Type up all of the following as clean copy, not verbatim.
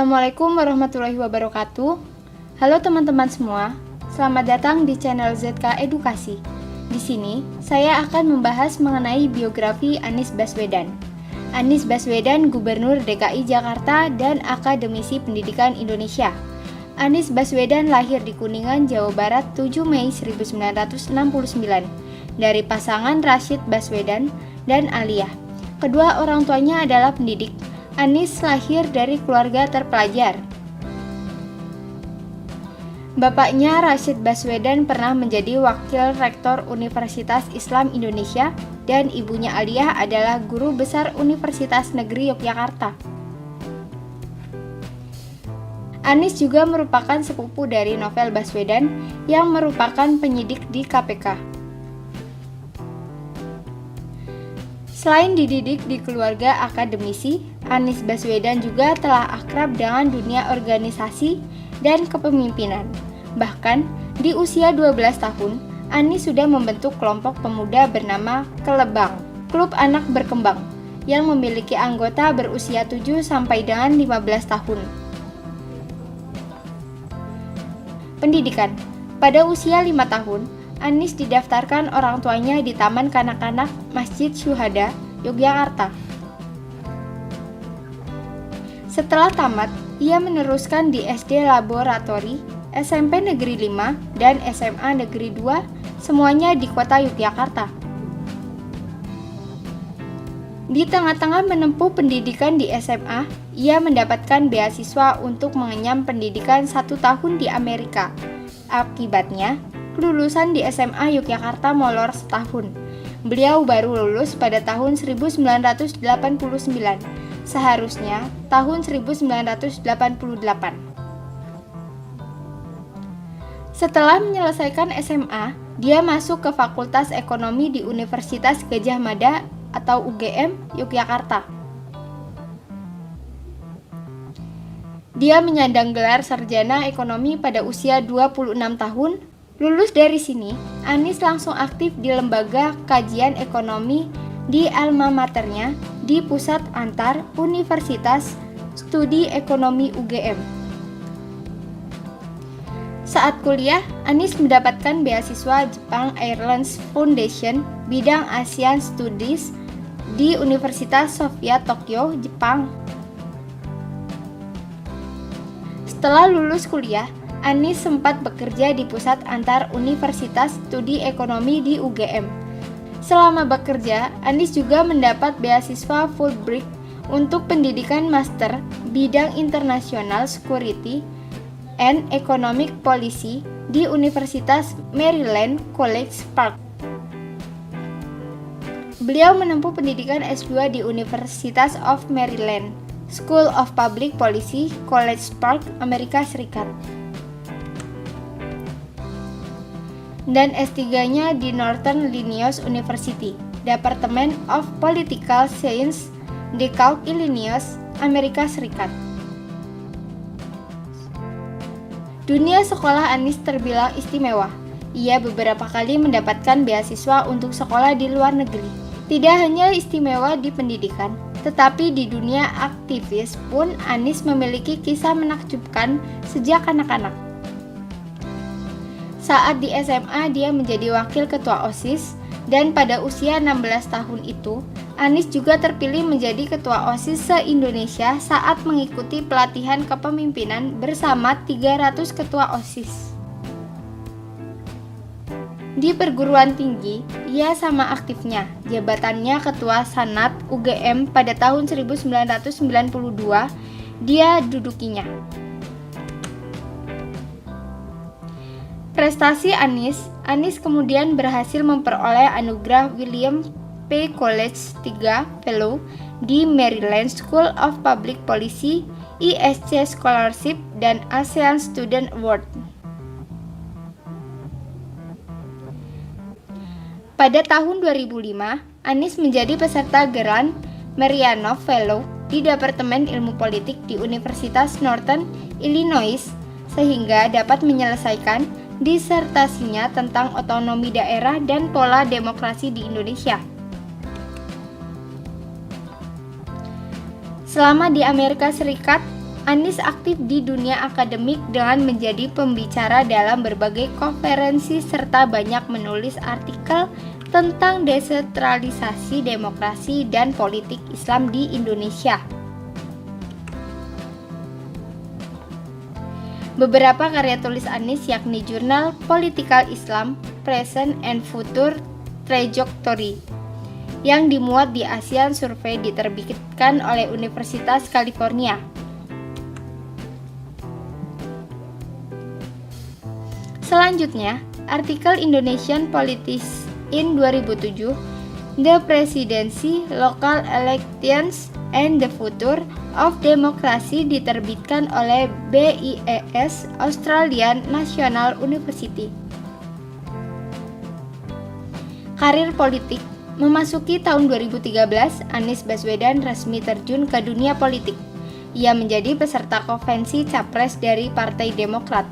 Assalamualaikum warahmatullahi wabarakatuh. Halo teman-teman semua, selamat datang di channel ZK Edukasi. Di sini, saya akan membahas mengenai biografi Anies Baswedan. Anies Baswedan, Gubernur DKI Jakarta dan akademisi pendidikan Indonesia. Anies Baswedan lahir di Kuningan, Jawa Barat 7 Mei 1969 dari pasangan Rashid Baswedan dan Aliyah. Kedua orang tuanya adalah pendidik. Anies lahir dari keluarga terpelajar. Bapaknya Rashid Baswedan pernah menjadi wakil rektor Universitas Islam Indonesia dan ibunya Aliyah adalah guru besar Universitas Negeri Yogyakarta. Anies juga merupakan sepupu dari Novel Baswedan yang merupakan penyidik di KPK. Selain dididik di keluarga akademisi, Anies Baswedan juga telah akrab dengan dunia organisasi dan kepemimpinan. Bahkan, di usia 12 tahun, Anies sudah membentuk kelompok pemuda bernama Kelebang, Klub Anak Berkembang, yang memiliki anggota berusia 7 sampai dengan 15 tahun. Pendidikan. Pada usia 5 tahun, Anies didaftarkan orang tuanya di Taman Kanak-kanak Masjid Syuhada, Yogyakarta. Setelah tamat, ia meneruskan di SD Laboratori, SMP Negeri 5, dan SMA Negeri 2, semuanya di kota Yogyakarta. Di tengah-tengah menempuh pendidikan di SMA, ia mendapatkan beasiswa untuk mengenyam pendidikan 1 tahun di Amerika. Akibatnya, kelulusan di SMA Yogyakarta molor setahun. Beliau baru lulus pada tahun 1989, seharusnya tahun 1988. Setelah menyelesaikan SMA, dia masuk ke Fakultas Ekonomi di Universitas Gadjah Mada atau UGM Yogyakarta. Dia menyandang gelar sarjana ekonomi pada usia 26 tahun. Lulus dari sini, Anies langsung aktif di lembaga kajian ekonomi di alma maternya di Pusat Antar Universitas Studi Ekonomi UGM. Saat kuliah, Anies mendapatkan beasiswa Jepang Airlines Foundation bidang Asian Studies di Universitas Sofia Tokyo, Jepang. Setelah lulus kuliah, Anies sempat bekerja di Pusat Antar Universitas Studi Ekonomi di UGM. Selama bekerja, Anies juga mendapat beasiswa Fulbright untuk pendidikan master bidang International Security and Economic Policy di Universitas Maryland College Park. Beliau menempuh pendidikan S2 di Universitas of Maryland, School of Public Policy, College Park, Amerika Serikat. Dan S3-nya di Northern Illinois University, Department of Political Science, DeKalb, Illinois, Amerika Serikat. Dunia sekolah Anies terbilang istimewa. Ia beberapa kali mendapatkan beasiswa untuk sekolah di luar negeri. Tidak hanya istimewa di pendidikan, tetapi di dunia aktivis pun Anies memiliki kisah menakjubkan sejak anak-anak. Saat di SMA, dia menjadi wakil ketua OSIS, dan pada usia 16 tahun itu, Anies juga terpilih menjadi ketua OSIS se-Indonesia saat mengikuti pelatihan kepemimpinan bersama 300 ketua OSIS. Di perguruan tinggi, ia sama aktifnya, jabatannya ketua Sanat UGM pada tahun 1992, dia dudukinya. Prestasi Anies kemudian berhasil memperoleh anugerah William P. College III Fellow di Maryland School of Public Policy, ISC Scholarship, dan ASEAN Student Award. Pada tahun 2005, Anies menjadi peserta Grand Marianov Fellow di Departemen Ilmu Politik di Universitas Northern Illinois, sehingga dapat menyelesaikan disertasinya tentang otonomi daerah dan pola demokrasi di Indonesia. Selama di Amerika Serikat, Anies aktif di dunia akademik dengan menjadi pembicara dalam berbagai konferensi serta banyak menulis artikel tentang desentralisasi demokrasi dan politik Islam di Indonesia. Beberapa karya tulis Anies yakni jurnal Political Islam, Present and Future Trajectory yang dimuat di ASEAN Survey diterbitkan oleh Universitas California. Selanjutnya, artikel Indonesian Politics in 2007, The Presidency, Local Elections, and the Future of Democracy diterbitkan oleh BIES Australian National University. Karir politik. Memasuki tahun 2013, Anies Baswedan resmi terjun ke dunia politik. Ia menjadi peserta konvensi Capres dari Partai Demokrat.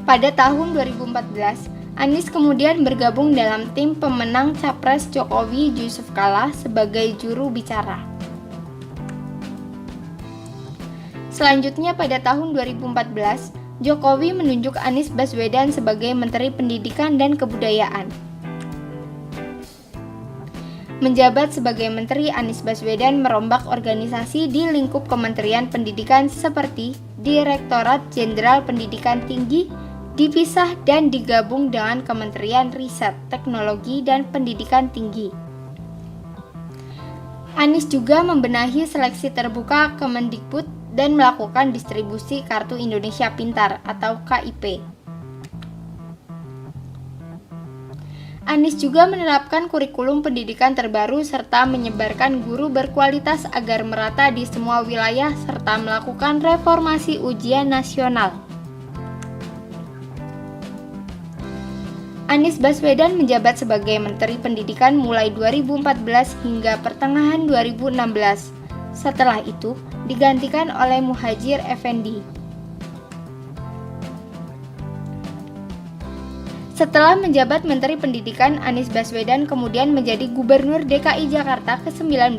Pada tahun 2014, Anies kemudian bergabung dalam tim pemenang Capres Jokowi Yusuf Kala sebagai juru bicara. Selanjutnya pada tahun 2014, Jokowi menunjuk Anies Baswedan sebagai Menteri Pendidikan dan Kebudayaan. Menjabat sebagai Menteri, Anies Baswedan merombak organisasi di lingkup Kementerian Pendidikan seperti Direktorat Jenderal Pendidikan Tinggi, dipisah dan digabung dengan Kementerian Riset, Teknologi, dan Pendidikan Tinggi. Anies juga membenahi seleksi terbuka Kemendikbud dan melakukan distribusi Kartu Indonesia Pintar atau KIP. Anies juga menerapkan kurikulum pendidikan terbaru serta menyebarkan guru berkualitas agar merata di semua wilayah serta melakukan reformasi ujian nasional. Anies Baswedan menjabat sebagai Menteri Pendidikan mulai 2014 hingga pertengahan 2016. Setelah itu, digantikan oleh Muhadjir Effendi. Setelah menjabat Menteri Pendidikan, Anies Baswedan kemudian menjadi Gubernur DKI Jakarta ke-19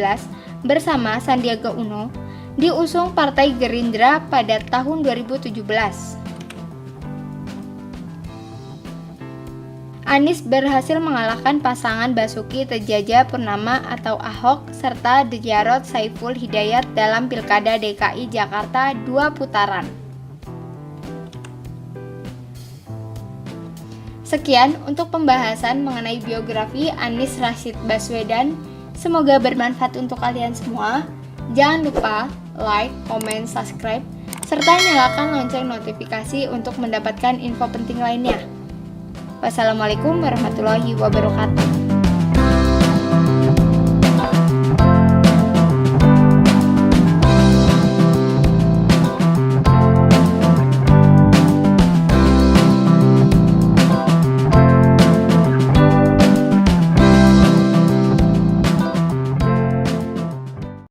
bersama Sandiaga Uno, diusung Partai Gerindra pada tahun 2017. Anies berhasil mengalahkan pasangan Basuki Tedjadjapurnama atau Ahok serta Jarod Saiful Hidayat dalam Pilkada DKI Jakarta 2 putaran. Sekian untuk pembahasan mengenai biografi Anies Rashid Baswedan. Semoga bermanfaat untuk kalian semua. Jangan lupa like, comment, subscribe, serta nyalakan lonceng notifikasi untuk mendapatkan info penting lainnya. Wassalamualaikum warahmatullahi wabarakatuh.